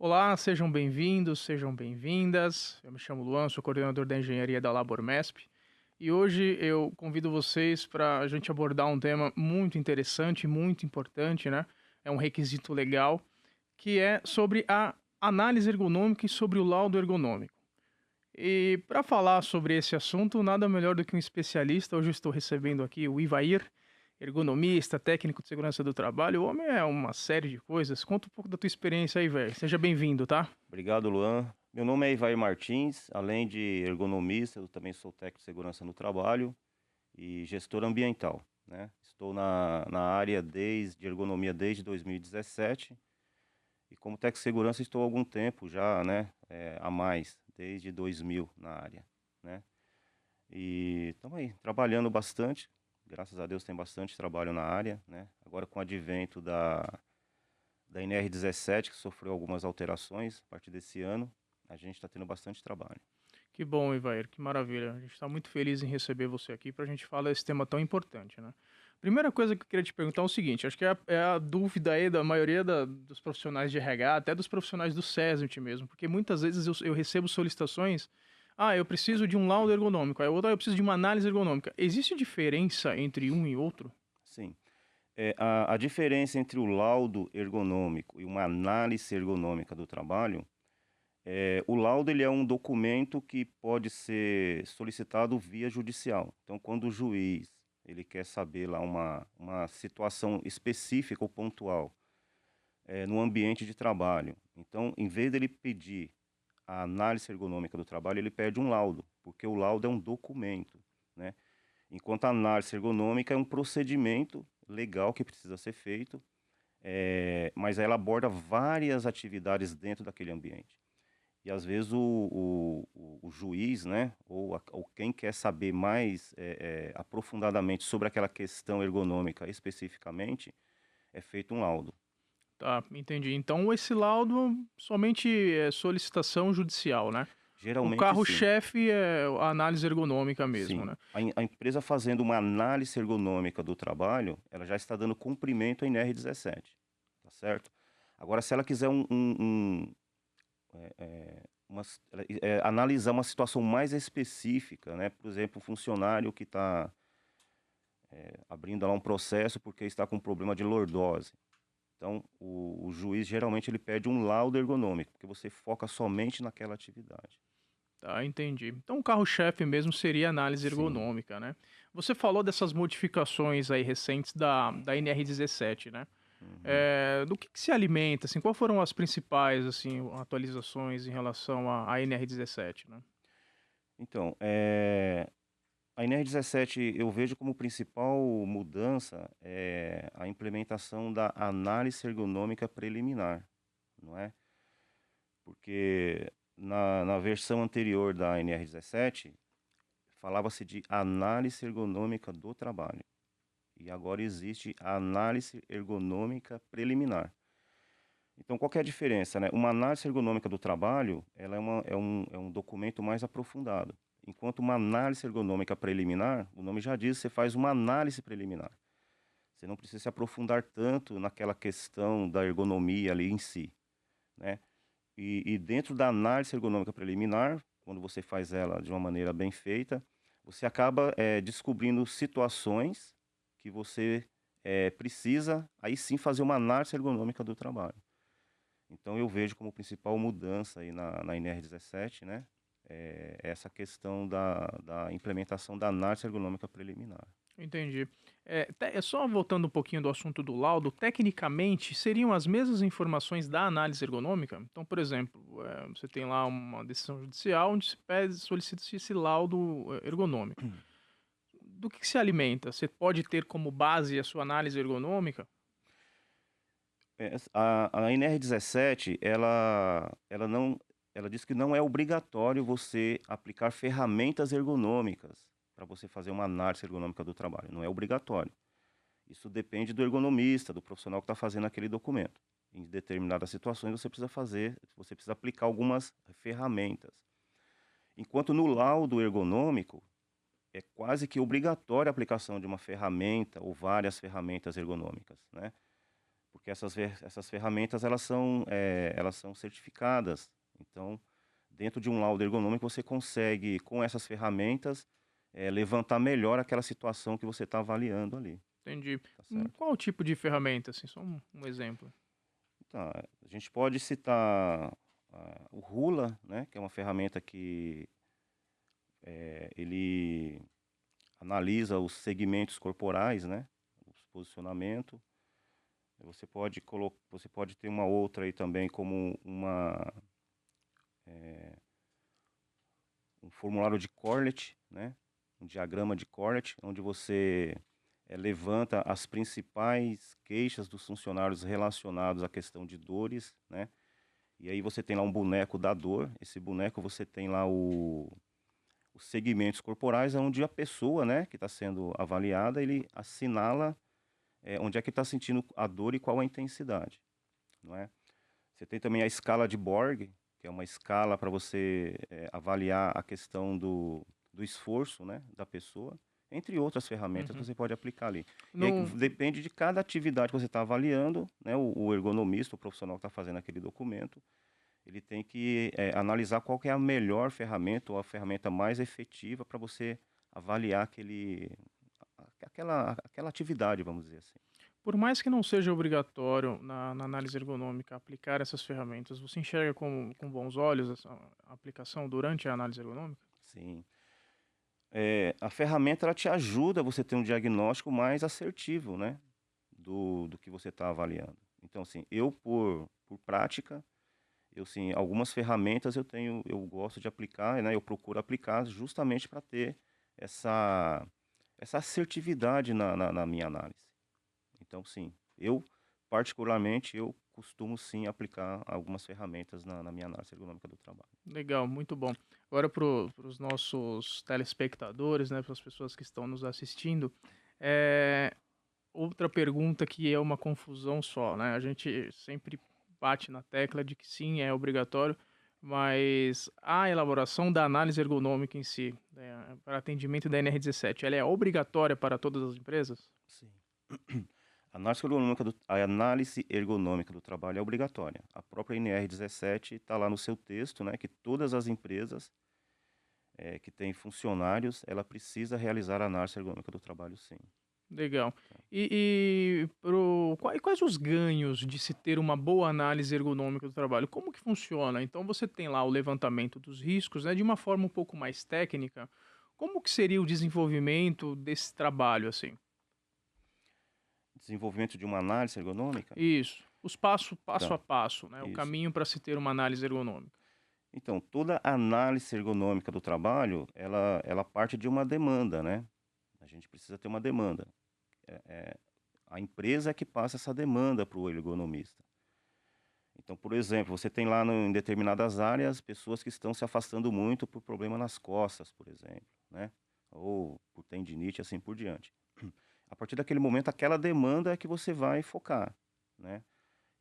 Olá, sejam bem-vindos, sejam bem-vindas. Eu me chamo Luan, sou coordenador da engenharia da Labor Mesp e hoje eu convido vocês para a gente abordar um tema muito interessante, muito importante, né? É um requisito legal, que é sobre a análise ergonômica e sobre o laudo ergonômico. E para falar sobre esse assunto, nada melhor do que um especialista. Hoje eu estou recebendo aqui o Ivair, ergonomista, técnico de segurança do trabalho. O homem é uma série de coisas. Conta um pouco da tua experiência aí, velho. Seja bem-vindo, tá? Obrigado, Luan. Meu nome é Ivair Martins, além de ergonomista, eu também sou técnico de segurança no trabalho e gestor ambiental, né? Estou na área de ergonomia desde 2017 e como técnico de segurança estou há algum tempo já, né? A mais, desde 2000 na área, né? E estamos aí, trabalhando bastante, graças a Deus tem bastante trabalho na área, né? Agora com o advento da NR17, que sofreu algumas alterações a partir desse ano, a gente está tendo bastante trabalho. Que bom, Ivair, que maravilha. A gente está muito feliz em receber você aqui para a gente falar desse tema tão importante, né? Primeira coisa que eu queria te perguntar é o seguinte: acho que é a dúvida aí da maioria dos profissionais de RH, até dos profissionais do SESMIT mesmo, porque muitas vezes eu recebo solicitações. Ah, eu preciso de um laudo ergonômico. Aí outra, eu preciso de uma análise ergonômica. Existe diferença entre um e outro? Sim, a diferença entre o laudo ergonômico e uma análise ergonômica do trabalho, o laudo ele é um documento que pode ser solicitado via judicial. Então, quando o juiz ele quer saber lá uma situação específica ou pontual no ambiente de trabalho, então, em vez dele pedir a análise ergonômica do trabalho, ele pede um laudo, porque o laudo é um documento, né? Enquanto a análise ergonômica é um procedimento legal que precisa ser feito, mas ela aborda várias atividades dentro daquele ambiente. E às vezes o juiz, né, ou quem quer saber mais aprofundadamente sobre aquela questão ergonômica especificamente, é feito um laudo. Tá, entendi. Então esse laudo somente é solicitação judicial, né? O Geralmente sim, carro-chefe é a análise ergonômica mesmo, sim. né? A empresa fazendo uma análise ergonômica do trabalho, ela já está dando cumprimento à NR17, tá certo? Agora, se ela quiser analisar uma situação mais específica, né? Por exemplo, um funcionário que está abrindo lá um processo porque está com problema de lordose. Então, o juiz geralmente ele pede um laudo ergonômico, porque você foca somente naquela atividade. Tá, entendi. Então o carro-chefe mesmo seria a análise Sim. ergonômica, né? Você falou dessas modificações aí recentes da NR17, né? Uhum. Do que se alimenta, assim, qual foram as principais, assim, atualizações em relação à NR17, né? Então, a NR17 eu vejo como principal mudança a implementação da análise ergonômica preliminar, não é? Porque na versão anterior da NR17 falava-se de análise ergonômica do trabalho. E agora existe a análise ergonômica preliminar. Então, qual que é a diferença, né? Uma análise ergonômica do trabalho, ela é um documento mais aprofundado. Enquanto uma análise ergonômica preliminar, o nome já diz, você faz uma análise preliminar. Você não precisa se aprofundar tanto naquela questão da ergonomia ali em si, né? E dentro da análise ergonômica preliminar, quando você faz ela de uma maneira bem feita, você acaba descobrindo situações que você precisa, aí sim, fazer uma análise ergonômica do trabalho. Então eu vejo como principal mudança aí na NR17, né? Essa questão da implementação da análise ergonômica preliminar. Entendi. Só voltando um pouquinho do assunto do laudo, tecnicamente seriam as mesmas informações da análise ergonômica? Então, por exemplo, você tem lá uma decisão judicial onde se pede, solicita-se esse laudo ergonômico. Do que se alimenta? Você pode ter como base a sua análise ergonômica? A NR17, ela diz que não é obrigatório você aplicar ferramentas ergonômicas para você fazer uma análise ergonômica do trabalho. Não é obrigatório. Isso depende do ergonomista, do profissional que está fazendo aquele documento. Em determinadas situações você precisa aplicar algumas ferramentas. Enquanto no laudo ergonômico, é quase que obrigatória a aplicação de uma ferramenta ou várias ferramentas ergonômicas, né? Porque porque essas ferramentas elas são certificadas. Então, dentro de um laudo ergonômico, você consegue, com essas ferramentas, levantar melhor aquela situação que você está avaliando ali, Entendi. tá certo? Qual tipo de ferramenta, assim? Só um exemplo. Então, a gente pode citar o Rula, né, que é uma ferramenta que ele analisa os segmentos corporais, né, os posicionamento. Você pode ter uma outra aí também como um formulário de Corlett, né, um diagrama de Corlett, onde você levanta as principais queixas dos funcionários relacionados à questão de dores, né? E aí você tem lá um boneco da dor. Esse boneco você tem lá os segmentos corporais, onde a pessoa, né, que está sendo avaliada, ele assinala onde é que está sentindo a dor e qual a intensidade, não é? Você tem também a escala de Borg, que é uma escala para você avaliar a questão do esforço, né, da pessoa, entre outras ferramentas que Uhum. você pode aplicar ali. E aí Não, depende de cada atividade que você está avaliando, né, o ergonomista, o profissional que está fazendo aquele documento, ele tem que analisar qual que é a melhor ferramenta ou a ferramenta mais efetiva para você avaliar aquela atividade, vamos dizer assim. por mais que não seja obrigatório na análise ergonômica aplicar essas ferramentas, você enxerga com bons olhos essa aplicação durante a análise ergonômica? Sim. A ferramenta ela te ajuda a você ter um diagnóstico mais assertivo, né, do que você está avaliando. Então, assim, eu por prática, eu sim, algumas ferramentas eu gosto de aplicar, né, eu procuro aplicar justamente para ter essa, essa assertividade na minha análise. Então, sim, eu particularmente, eu costumo sim aplicar algumas ferramentas na minha análise ergonômica do trabalho. Legal, muito bom. Agora para os nossos telespectadores, né, para as pessoas que estão nos assistindo, é, outra pergunta que é uma confusão só, né? A gente sempre bate na tecla de que sim, é obrigatório, mas a elaboração da análise ergonômica em si, né, para atendimento da NR17, ela é obrigatória para todas as empresas? Sim. A análise ergonômica do trabalho é obrigatória. A própria NR17 está lá no seu texto, né, que todas as empresas que têm funcionários, ela precisa realizar a análise ergonômica do trabalho, sim. Legal. Quais os ganhos de se ter uma boa análise ergonômica do trabalho? Como que funciona? Então você tem lá o levantamento dos riscos, né, de uma forma um pouco mais técnica. Como que seria o desenvolvimento desse trabalho, assim? Desenvolvimento de uma análise ergonômica? Isso. Os passo a Tá, passo, né? O isso. caminho para se ter uma análise ergonômica. Então, toda análise ergonômica do trabalho, ela parte de uma demanda, né? A gente precisa ter uma demanda. A empresa é que passa essa demanda para o ergonomista. Então, por exemplo, você tem lá em determinadas áreas pessoas que estão se afastando muito por problema nas costas, por exemplo, né? Ou por tendinite, assim por diante. A partir daquele momento, aquela demanda é que você vai focar, né?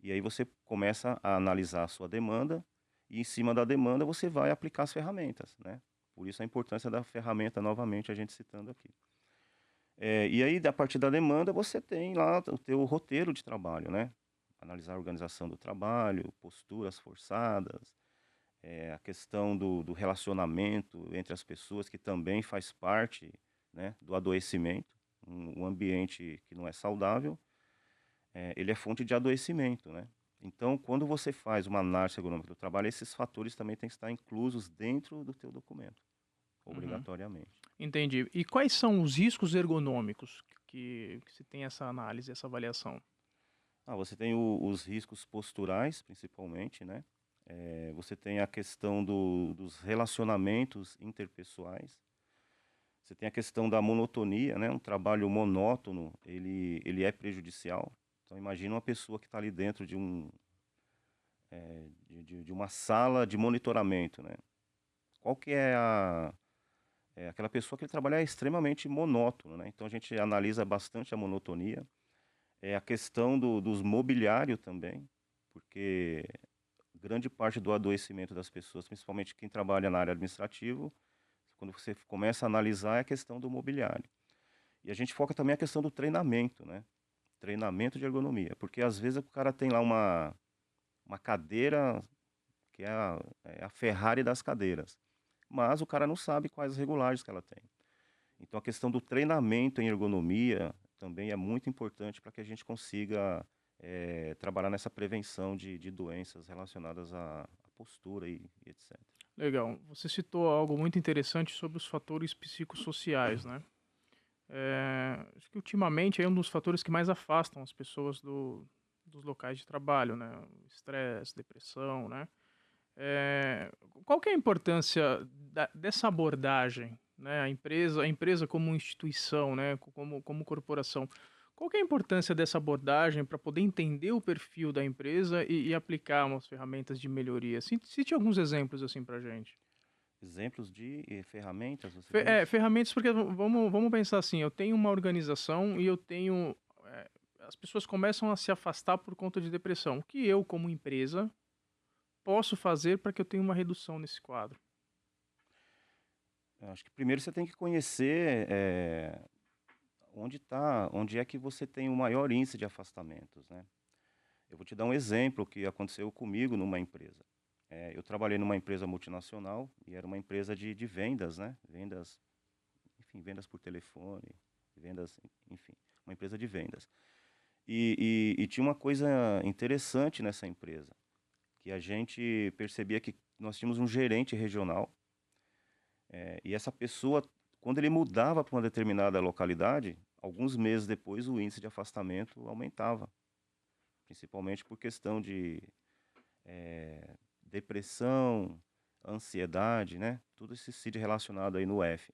E aí você começa a analisar a sua demanda e em cima da demanda você vai aplicar as ferramentas, né? Por isso a importância da ferramenta, novamente, a gente citando aqui. E aí, a partir da demanda, você tem lá o teu roteiro de trabalho, né? Analisar a organização do trabalho, posturas forçadas, a questão do relacionamento entre as pessoas, que também faz parte, né, do adoecimento. Um ambiente que não é saudável, ele é fonte de adoecimento, né? Então, quando você faz uma análise ergonômica do trabalho, esses fatores também têm que estar inclusos dentro do teu documento, Uhum. obrigatoriamente. Entendi. E quais são os riscos ergonômicos que se tem essa análise, essa avaliação? Você tem os riscos posturais, principalmente, né? Você tem a questão dos relacionamentos interpessoais. Você tem a questão da monotonia, né? Um trabalho monótono, ele é prejudicial. Então, imagina uma pessoa que está ali dentro de uma sala de monitoramento, né? Qual que é aquela pessoa que ele trabalha é extremamente monótono, né? Então, a gente analisa bastante a monotonia. A questão dos mobiliário também, porque grande parte do adoecimento das pessoas, principalmente quem trabalha na área administrativa, quando você começa a analisar, é a questão do mobiliário. E a gente foca também a questão do treinamento, né? treinamento de ergonomia, porque às vezes o cara tem lá uma cadeira que é a Ferrari das cadeiras, mas o cara não sabe quais as regulagens que ela tem. Então a questão do treinamento em ergonomia também é muito importante para que a gente consiga trabalhar nessa prevenção de doenças relacionadas à postura e etc. Legal. Você citou algo muito interessante sobre os fatores psicossociais, né? Acho que ultimamente é um dos fatores que mais afastam as pessoas dos locais de trabalho, né? Estresse, depressão, né? Eh, Qual que é a importância dessa abordagem, né? A empresa como instituição, né? Como corporação. Qual que é a importância dessa abordagem para poder entender o perfil da empresa e aplicar umas ferramentas de melhoria? Cite alguns exemplos assim para gente. Exemplos de ferramentas, você diz? Ferramentas, porque vamos pensar assim, eu tenho uma organização e eu tenho, as pessoas começam a se afastar por conta de depressão. O que eu, como empresa, posso fazer para que eu tenha uma redução nesse quadro? Eu acho que primeiro você tem que conhecer onde é que você tem o maior índice de afastamentos, né? Eu vou te dar um exemplo que aconteceu comigo numa empresa. Eu trabalhei numa empresa multinacional e era uma empresa de vendas, né? Vendas, enfim, vendas por telefone, vendas, enfim, uma empresa de vendas. E tinha uma coisa interessante nessa empresa, que a gente percebia que nós tínhamos um gerente regional, e essa pessoa, quando ele mudava para uma determinada localidade, alguns meses depois o índice de afastamento aumentava, principalmente por questão de depressão, ansiedade, né? Tudo esse CID relacionado aí no F.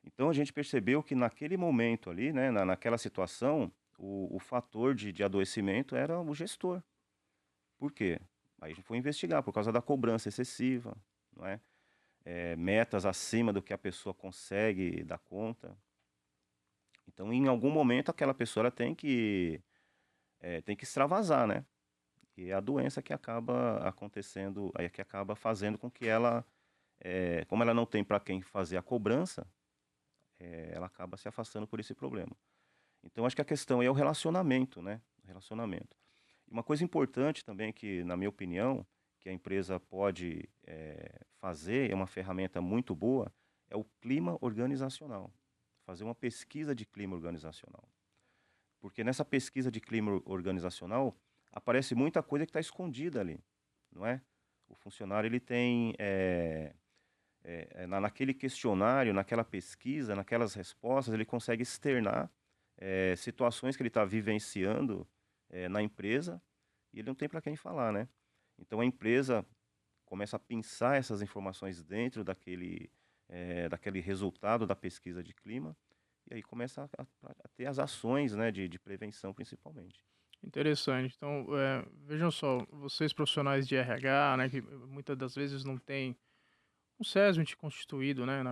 Então a gente percebeu que naquele momento ali, né, naquela situação, o fator de adoecimento era o gestor. Por quê? Aí a gente foi investigar por causa da cobrança excessiva, não é? Metas acima do que a pessoa consegue dar conta. Então, em algum momento, aquela pessoa ela tem que extravasar, né? E é a doença que acaba acontecendo, aí que acaba fazendo com que ela, como ela não tem para quem fazer a cobrança, ela acaba se afastando por esse problema. Então, acho que a questão é o relacionamento, né? O relacionamento. E uma coisa importante também que, na minha opinião, que a empresa pode fazer, é uma ferramenta muito boa, é o clima organizacional. Fazer uma pesquisa de clima organizacional. Porque nessa pesquisa de clima organizacional aparece muita coisa que está escondida ali, não é? O funcionário ele tem naquele questionário, naquela pesquisa, naquelas respostas, ele consegue externar situações que ele está vivenciando na empresa e ele não tem para quem falar, né? Então a empresa começa a pensar essas informações dentro daquele resultado da pesquisa de clima e aí começa a ter as ações, né, de prevenção principalmente. Interessante. Então, vejam só, vocês profissionais de RH, né, que muitas das vezes não tem um SESMIT constituído, né,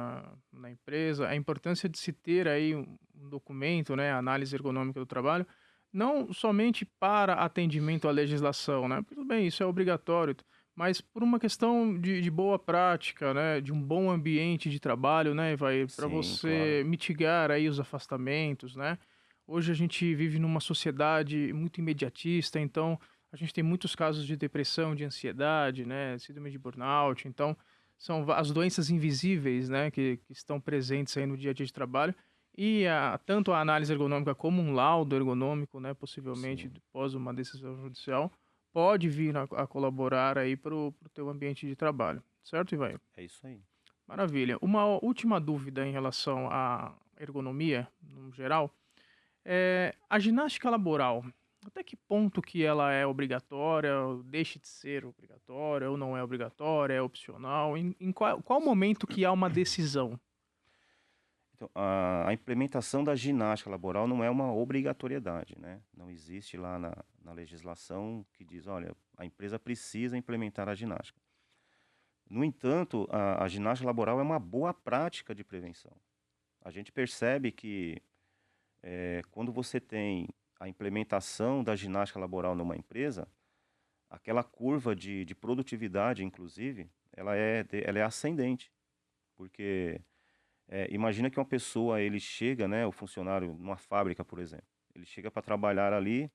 na empresa, a importância de se ter aí um documento, né, análise ergonômica do trabalho, não somente para atendimento à legislação, né, tudo bem, isso é obrigatório, mas por uma questão de boa prática, né, de um bom ambiente de trabalho, né, vai para Sim, claro. você mitigar aí os afastamentos, né. Hoje a gente vive numa sociedade muito imediatista, então a gente tem muitos casos de depressão, de ansiedade, né, síndrome de burnout, então são as doenças invisíveis, né, que estão presentes aí no dia a dia de trabalho, e tanto a análise ergonômica como um laudo ergonômico, né, possivelmente Sim, após uma decisão judicial, pode vir a colaborar aí para o teu ambiente de trabalho, certo, Ivair? é isso aí. Maravilha. Uma última dúvida em relação à ergonomia, no geral, a ginástica laboral, até que ponto que ela é obrigatória, ou deixa de ser obrigatória, ou não é obrigatória, é opcional? Em qual momento que há uma decisão? Então, a implementação da ginástica laboral não é uma obrigatoriedade, né? Não existe lá na legislação que diz, olha, a empresa precisa implementar a ginástica. No entanto, a ginástica laboral é uma boa prática de prevenção. A gente percebe que quando você tem a implementação da ginástica laboral numa empresa, aquela curva de produtividade, inclusive, ela é ascendente, porque imagina que uma pessoa ele chega, né, o funcionário numa fábrica, por exemplo, Ele chega para trabalhar ali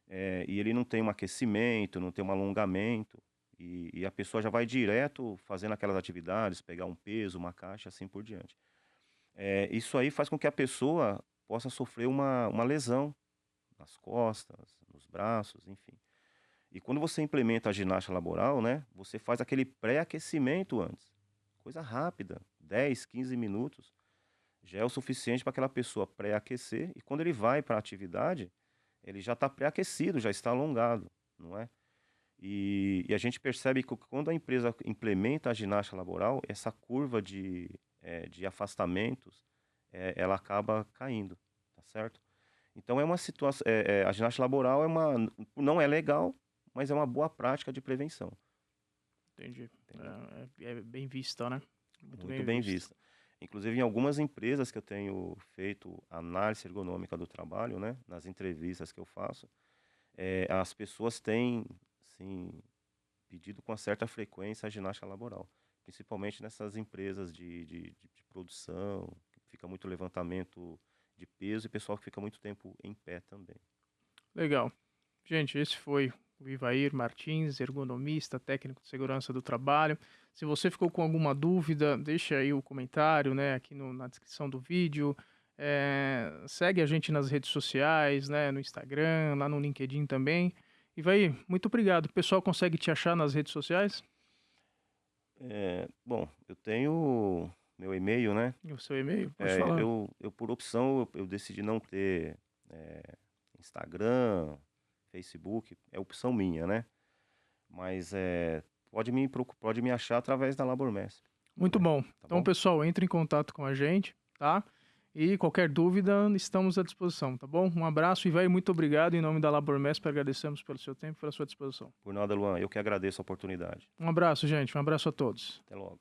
e ele não tem um aquecimento, não tem um alongamento, e a pessoa já vai direto fazendo aquelas atividades, pegar um peso, uma caixa, assim por diante. Isso aí faz com que a pessoa possa sofrer uma lesão nas costas, nos braços, enfim. E quando você implementa a ginástica laboral, né, você faz aquele pré-aquecimento antes. Coisa rápida, 10, 15 minutos, já é o suficiente para aquela pessoa pré-aquecer, e quando ele vai para a atividade, ele já está pré-aquecido, já está alongado, não é? E a gente percebe que quando a empresa implementa a ginástica laboral, essa curva de afastamentos, ela acaba caindo, tá certo? Então é uma situação, a ginástica laboral não é legal, mas é uma boa prática de prevenção, Entendi. entendeu? É bem vista, né? Muito Muito bem bem vista. vista. Inclusive, em algumas empresas que eu tenho feito análise ergonômica do trabalho, né, nas entrevistas que eu faço, as pessoas têm, sim, pedido com certa frequência a ginástica laboral, principalmente nessas empresas de produção, que fica muito levantamento de peso e pessoal que fica muito tempo em pé também. Legal. Gente, esse foi o Ivair Martins, ergonomista, técnico de segurança do trabalho. Se você ficou com alguma dúvida, deixa aí o comentário, né, aqui na descrição do vídeo. Segue a gente nas redes sociais, né, no Instagram, lá no LinkedIn também. Ivair, muito obrigado. O pessoal consegue te achar nas redes sociais? Bom, eu tenho meu e-mail, né? E o seu e-mail? Pode falar. Eu por opção, eu decidi não ter Instagram, Facebook, é opção minha, né? Mas pode me achar através da Labor Mesp, Muito né? bom. Tá Então, bom? pessoal, entre em contato com a gente, tá? E qualquer dúvida, estamos à disposição, tá bom? Um abraço e vai, muito obrigado. Em nome da Labor Mesp, agradecemos pelo seu tempo e pela sua disposição. Por nada, Luan, eu que agradeço a oportunidade. Um abraço, gente. Um abraço a todos. Até logo.